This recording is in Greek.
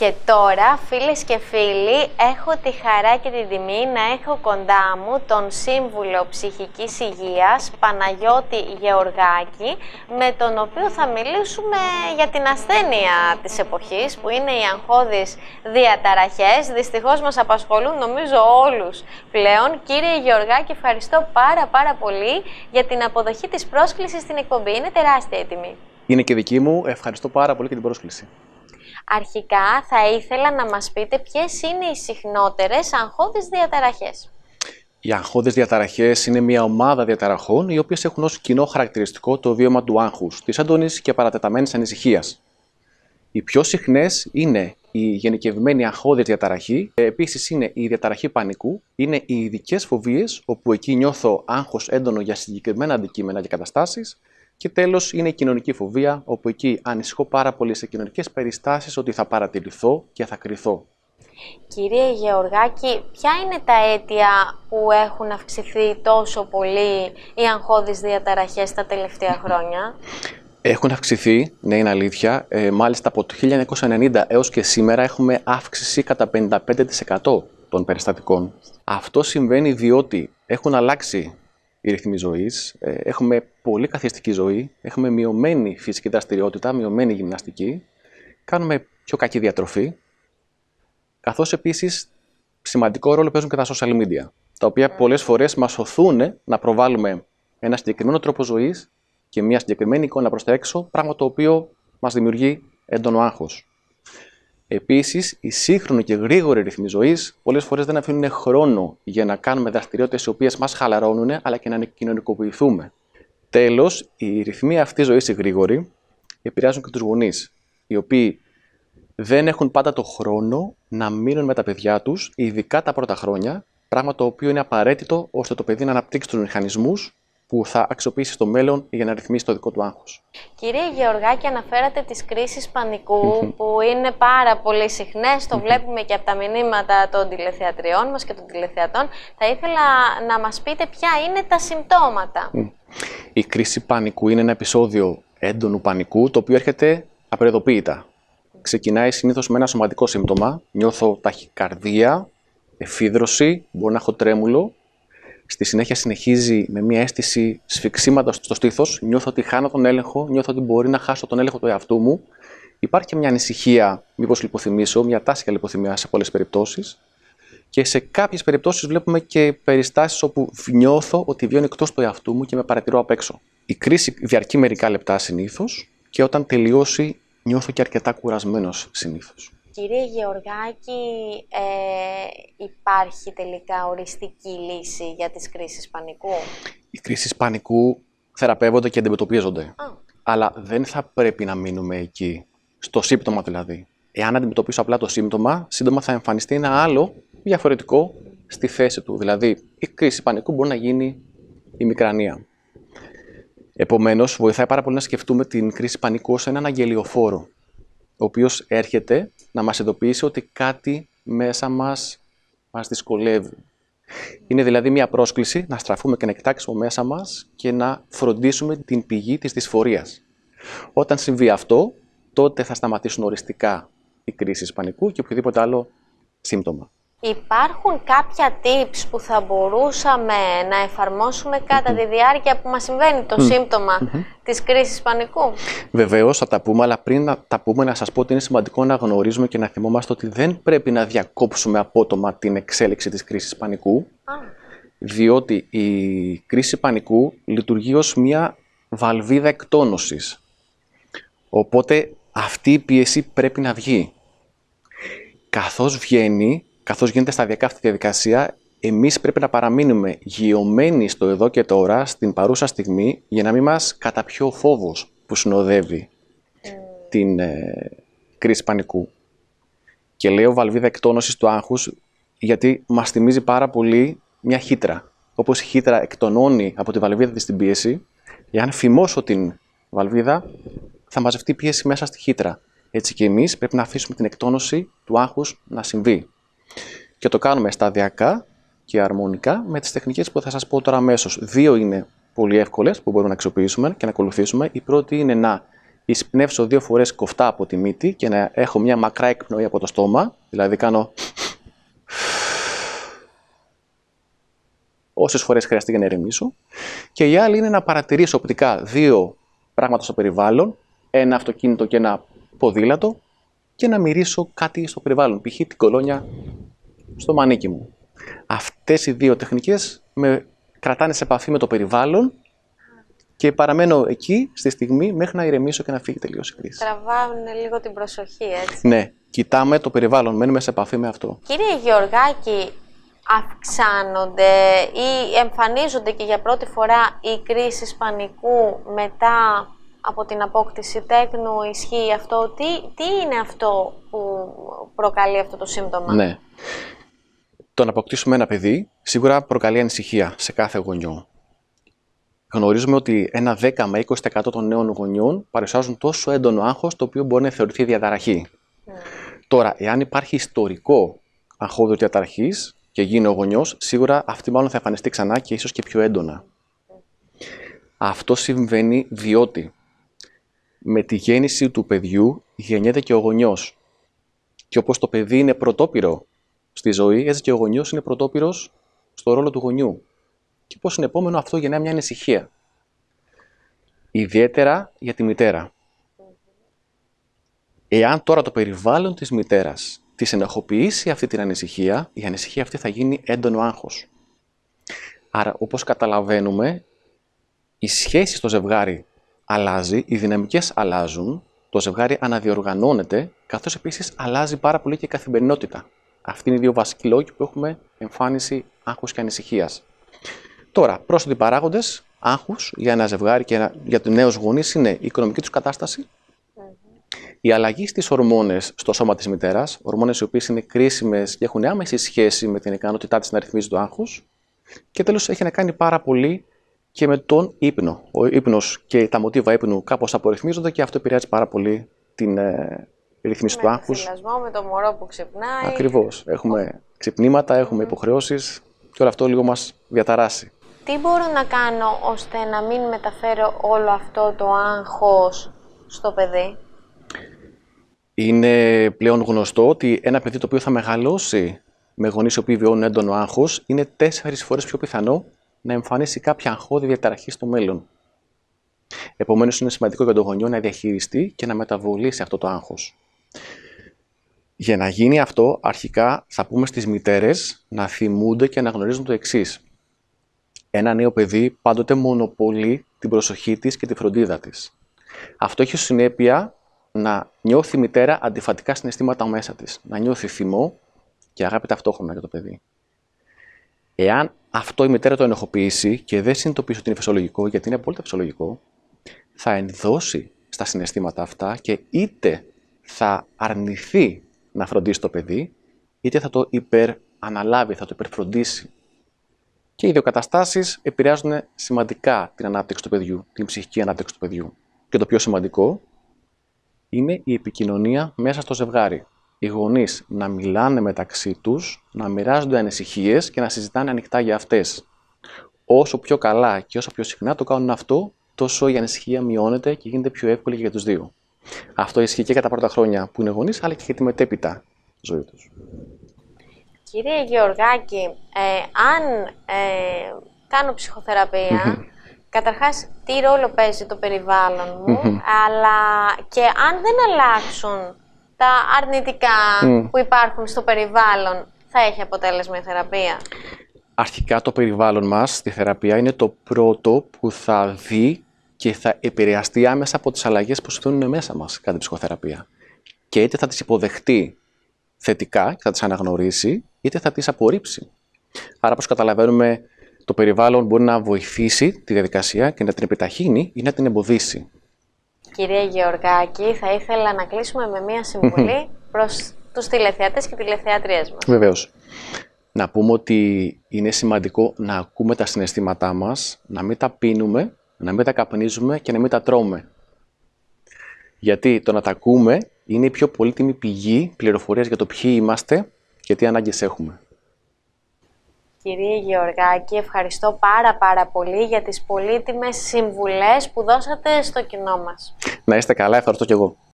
Και τώρα, φίλες και φίλοι, έχω τη χαρά και την τιμή να έχω κοντά μου τον Σύμβουλο Ψυχικής Υγείας, Παναγιώτη Γεωργάκη, με τον οποίο θα μιλήσουμε για την ασθένεια της εποχής, που είναι οι αγχώδεις διαταραχές. Δυστυχώς μας απασχολούν, νομίζω, όλους πλέον. Κύριε Γεωργάκη, ευχαριστώ πάρα πολύ για την αποδοχή της πρόσκλησης στην εκπομπή. Είναι τεράστια η τιμή. Είναι και δική μου. Ευχαριστώ πάρα πολύ για την πρόσκληση. Αρχικά θα ήθελα να μας πείτε ποιες είναι οι συχνότερες αγχώδεις διαταραχές. Οι αγχώδεις διαταραχές είναι μια ομάδα διαταραχών οι οποίες έχουν ως κοινό χαρακτηριστικό το βίωμα του άγχους, της έντονης και παρατεταμένης ανησυχίας. Οι πιο συχνές είναι η γενικευμένη αγχώδη διαταραχή, επίσης είναι η διαταραχή πανικού, είναι οι ειδικές φοβίες, όπου εκεί νιώθω άγχος έντονο για συγκεκριμένα αντικείμενα και καταστάσεις. Και τέλος είναι η κοινωνική φοβία, όπου εκεί ανησυχώ πάρα πολύ σε κοινωνικές περιστάσεις ότι θα παρατηρηθώ και θα κριθώ. Κύριε Γεωργάκη, ποια είναι τα αίτια που έχουν αυξηθεί τόσο πολύ οι αγχώδεις διαταραχές τα τελευταία χρόνια? Έχουν αυξηθεί, ναι, είναι αλήθεια. Μάλιστα από το 1990 έως και σήμερα έχουμε αύξηση κατά 55% των περιστατικών. Αυτό συμβαίνει διότι έχουν αλλάξει οι ρυθμοί ζωής, έχουμε πολύ καθιστική ζωή, έχουμε μειωμένη φυσική δραστηριότητα, μειωμένη γυμναστική, κάνουμε πιο κακή διατροφή, καθώς επίσης σημαντικό ρόλο παίζουν και τα social media, τα οποία πολλές φορές μας οθούν να προβάλλουμε ένα συγκεκριμένο τρόπο ζωής και μια συγκεκριμένη εικόνα προς τα έξω, πράγμα το οποίο μας δημιουργεί έντονο άγχος. Επίσης, οι σύγχρονοι και γρήγοροι ρυθμοί ζωής πολλές φορές δεν αφήνουν χρόνο για να κάνουμε δραστηριότητες οι οποίες μας χαλαρώνουν, αλλά και να κοινωνικοποιηθούμε. Τέλος, οι ρυθμοί αυτή ζωής οι γρήγοροι επηρεάζουν και τους γονείς, οι οποίοι δεν έχουν πάντα το χρόνο να μείνουν με τα παιδιά τους, ειδικά τα πρώτα χρόνια, πράγμα το οποίο είναι απαραίτητο ώστε το παιδί να αναπτύξει τους μηχανισμούς που θα αξιοποιήσει στο μέλλον για να ρυθμίσει το δικό του άγχος. Κύριε Γεωργάκη, αναφέρατε τις κρίσεις πανικού που είναι πάρα πολύ συχνές, το βλέπουμε και από τα μηνύματα των τηλεθεατριών μας και των τηλεθεατών. Θα ήθελα να μας πείτε ποια είναι τα συμπτώματα. Η κρίση πανικού είναι ένα επεισόδιο έντονου πανικού, το οποίο έρχεται απροειδοποίητα. Ξεκινάει συνήθως με ένα σωματικό σύμπτωμα. Νιώθω ταχυκαρδία, εφίδρωση, μπορεί να έχω τρέμουλο. Στη συνέχεια συνεχίζει με μια αίσθηση σφιξίματος στο στήθος. Νιώθω ότι χάνω τον έλεγχο, νιώθω ότι μπορεί να χάσω τον έλεγχο του εαυτού μου. Υπάρχει και μια ανησυχία, μήπως λιποθυμήσω, μια τάση για λιποθυμία σε πολλές περιπτώσεις. Και σε κάποιες περιπτώσεις βλέπουμε και περιστάσεις όπου νιώθω ότι βγαίνω εκτός του εαυτού μου και με παρατηρώ απ' έξω. Η κρίση διαρκεί μερικά λεπτά συνήθως και όταν τελειώσει νιώθω και αρκετά κουρασμένος συνήθως. Κύριε Γεωργάκη, υπάρχει τελικά οριστική λύση για τις κρίσεις πανικού? Οι κρίσεις πανικού θεραπεύονται και αντιμετωπίζονται. Αλλά δεν θα πρέπει να μείνουμε εκεί, στο σύμπτωμα δηλαδή. Εάν αντιμετωπίσω απλά το σύμπτωμα, σύντομα θα εμφανιστεί ένα άλλο διαφορετικό στη θέση του. Δηλαδή, η κρίση πανικού μπορεί να γίνει η μικρανία. Επομένως, βοηθάει πάρα πολύ να σκεφτούμε την κρίση πανικού ως έναν αγγελιοφόρο, ο οποίος έρχεται να μας ειδοποιήσει ότι κάτι μέσα μας δυσκολεύει. Είναι δηλαδή μια πρόσκληση να στραφούμε και να κοιτάξουμε μέσα μας και να φροντίσουμε την πηγή της δυσφορίας. Όταν συμβεί αυτό, τότε θα σταματήσουν οριστικά οι κρίσεις πανικού και οποιοδήποτε άλλο σύμπτωμα. Υπάρχουν κάποια tips που θα μπορούσαμε να εφαρμόσουμε κατά τη διάρκεια που μας συμβαίνει το σύμπτωμα της κρίσης πανικού? Βεβαίως θα τα πούμε, αλλά πριν να τα πούμε να σας πω ότι είναι σημαντικό να γνωρίζουμε και να θυμόμαστε ότι δεν πρέπει να διακόψουμε απότομα την εξέλιξη της κρίσης πανικού, διότι η κρίση πανικού λειτουργεί ως μια βαλβίδα εκτόνωσης. Οπότε αυτή η πίεση πρέπει να βγει. Καθώς γίνεται σταδιακά αυτή η διαδικασία, εμείς πρέπει να παραμείνουμε γειωμένοι στο εδώ και τώρα, στην παρούσα στιγμή, για να μην μας καταπιεί ο φόβος που συνοδεύει την κρίση πανικού. Και λέω βαλβίδα εκτόνωσης του άγχους, γιατί μας θυμίζει πάρα πολύ μια χύτρα. Όπως η χύτρα εκτονώνει από τη βαλβίδα της την πίεση, εάν φημώσω την βαλβίδα, θα μαζευτεί πίεση μέσα στη χύτρα. Έτσι και εμείς πρέπει να αφήσουμε την εκτόνωση του άγχους να συμβεί. Και το κάνουμε σταδιακά και αρμονικά με τις τεχνικές που θα σας πω τώρα αμέσως. Δύο είναι πολύ εύκολες που μπορούμε να αξιοποιήσουμε και να ακολουθήσουμε. Η πρώτη είναι να εισπνεύσω 2 φορές κοφτά από τη μύτη και να έχω μια μακρά εκπνοή από το στόμα, δηλαδή κάνω όσες φορές χρειαστεί για να ηρεμήσω. Και η άλλη είναι να παρατηρήσω οπτικά 2 πράγματα στο περιβάλλον, ένα αυτοκίνητο και ένα ποδήλατο, και να μυρίσω κάτι στο περιβάλλον, π.χ. την κολόνια στο μανίκι μου. Αυτές οι 2 τεχνικές με κρατάνε σε επαφή με το περιβάλλον και παραμένω εκεί στη στιγμή μέχρι να ηρεμήσω και να φύγει τελείως η κρίση. Τραβάουν λίγο την προσοχή, έτσι. Ναι, κοιτάμε το περιβάλλον, μένουμε σε επαφή με αυτό. Κύριε Γεωργάκη, αυξάνονται ή εμφανίζονται και για πρώτη φορά οι κρίσεις πανικού μετά από την απόκτηση τέκνου? Ισχύει αυτό? Τι είναι αυτό που προκαλεί αυτό το σύμπτωμα? Ναι. Το να αποκτήσουμε ένα παιδί σίγουρα προκαλεί ανησυχία σε κάθε γονιό. Γνωρίζουμε ότι ένα 10 με 20% των νέων γονιών παρουσιάζουν τόσο έντονο άγχος, το οποίο μπορεί να θεωρηθεί διαταραχή. Τώρα, εάν υπάρχει ιστορικό αγχώδιο διαταραχής και γίνει ο γονιός, σίγουρα αυτή μάλλον θα εμφανιστεί ξανά και ίσως και πιο έντονα. Αυτό συμβαίνει διότι με τη γέννηση του παιδιού γεννιέται και ο γονιός. Και όπως το παιδί είναι πρωτόπυρο στη ζωή, έτσι και ο γονιός είναι πρωτόπυρος στο ρόλο του γονιού. Και πώς είναι επόμενο, αυτό γεννάει μια ανησυχία. Ιδιαίτερα για τη μητέρα. Εάν τώρα το περιβάλλον της μητέρας της ενοχοποιήσει αυτή την ανησυχία, η ανησυχία αυτή θα γίνει έντονο άγχος. Άρα, όπως καταλαβαίνουμε, η σχέση στο ζευγάρι αλλάζει, οι δυναμικές αλλάζουν, το ζευγάρι αναδιοργανώνεται, καθώς επίσης αλλάζει πάρα πολύ και η καθημερινότητα. Αυτοί είναι οι 2 βασικοί λόγοι που έχουμε εμφάνιση άγχους και ανησυχίας. Τώρα, πρόσθετοι παράγοντες άγχους για ένα ζευγάρι και για τους νέους γονείς είναι η οικονομική τους κατάσταση, η αλλαγή στις ορμόνες στο σώμα της μητέρας, ορμόνες οι οποίες είναι κρίσιμες και έχουν άμεση σχέση με την ικανότητά της να ρυθμίζει το άγχος, και τέλος έχει να κάνει πάρα πολύ και με τον ύπνο. Ο ύπνος και τα μοτίβα ύπνου κάπως απορριθμίζονται και αυτό επηρεάζει πάρα πολύ την ρυθμίση του άγχους. Με το θυλασμό, με το μωρό που ξυπνάει. Ακριβώς. Έχουμε ξυπνήματα, έχουμε υποχρεώσεις και όλο αυτό λίγο μας διαταράσει. Τι μπορώ να κάνω ώστε να μην μεταφέρω όλο αυτό το άγχος στο παιδί? Είναι πλέον γνωστό ότι ένα παιδί το οποίο θα μεγαλώσει με γονείς οι οποίοι βιώνουν έντονο άγχος είναι 4 φορές πιο πιθανό να εμφανίσει κάποια αγχώδη διαταραχή στο μέλλον. Επομένως, είναι σημαντικό για τον γονιό να διαχειριστεί και να μεταβολήσει αυτό το άγχος. Για να γίνει αυτό, αρχικά θα πούμε στις μητέρες να θυμούνται και να γνωρίζουν το εξής. Ένα νέο παιδί πάντοτε μονοπολεί την προσοχή της και τη φροντίδα της. Αυτό έχει ως συνέπεια να νιώθει η μητέρα αντιφατικά συναισθήματα μέσα της. Να νιώθει θυμό και αγάπη ταυτόχρονα για το παιδί. Εάν αυτό η μητέρα το ενοχοποιήσει και δεν συνειδητοποιήσει ότι είναι φυσιολογικό, γιατί είναι απόλυτα φυσιολογικό, θα ενδώσει στα συναισθήματα αυτά και είτε θα αρνηθεί να φροντίσει το παιδί, είτε θα το υπεραναλάβει, θα το υπερφροντίσει. Και οι 2 καταστάσεις επηρεάζουν σημαντικά την ανάπτυξη του παιδιού, την ψυχική ανάπτυξη του παιδιού. Και το πιο σημαντικό είναι η επικοινωνία μέσα στο ζευγάρι. Οι γονείς να μιλάνε μεταξύ τους, να μοιράζονται ανησυχίες και να συζητάνε ανοιχτά για αυτές. Όσο πιο καλά και όσο πιο συχνά το κάνουν αυτό, τόσο η ανησυχία μειώνεται και γίνεται πιο εύκολη για τους 2. Αυτό ισχύει και για τα πρώτα χρόνια που είναι γονείς, αλλά και για τη μετέπειτα ζωή τους. Κύριε Γεωργάκη, αν κάνω ψυχοθεραπεία, καταρχάς τι ρόλο παίζει το περιβάλλον μου, αλλά και αν δεν αλλάξουν τα αρνητικά που υπάρχουν στο περιβάλλον, θα έχει αποτέλεσμα η θεραπεία? Αρχικά το περιβάλλον μας στη θεραπεία είναι το πρώτο που θα δει και θα επηρεαστεί άμεσα από τις αλλαγές που συμβαίνουν μέσα μας κατά την ψυχοθεραπεία. Και είτε θα τις υποδεχτεί θετικά και θα τις αναγνωρίσει, είτε θα τις απορρίψει. Άρα, όπως καταλαβαίνουμε, το περιβάλλον μπορεί να βοηθήσει τη διαδικασία και να την επιταχύνει ή να την εμποδίσει. Κύριε Γεωργάκη, θα ήθελα να κλείσουμε με μία συμβουλή προς τους τηλεθεατές και τηλεθεατρίες μας. Βεβαίως. Να πούμε ότι είναι σημαντικό να ακούμε τα συναισθήματά μας, να μην τα πίνουμε, να μην τα καπνίζουμε και να μην τα τρώμε. Γιατί το να τα ακούμε είναι η πιο πολύτιμη πηγή πληροφορίας για το ποιοι είμαστε και τι ανάγκες έχουμε. Κύριε Γεωργάκη, ευχαριστώ πάρα πολύ για τις πολύτιμες συμβουλές που δώσατε στο κοινό μας. Να είστε καλά, ευχαριστώ και εγώ.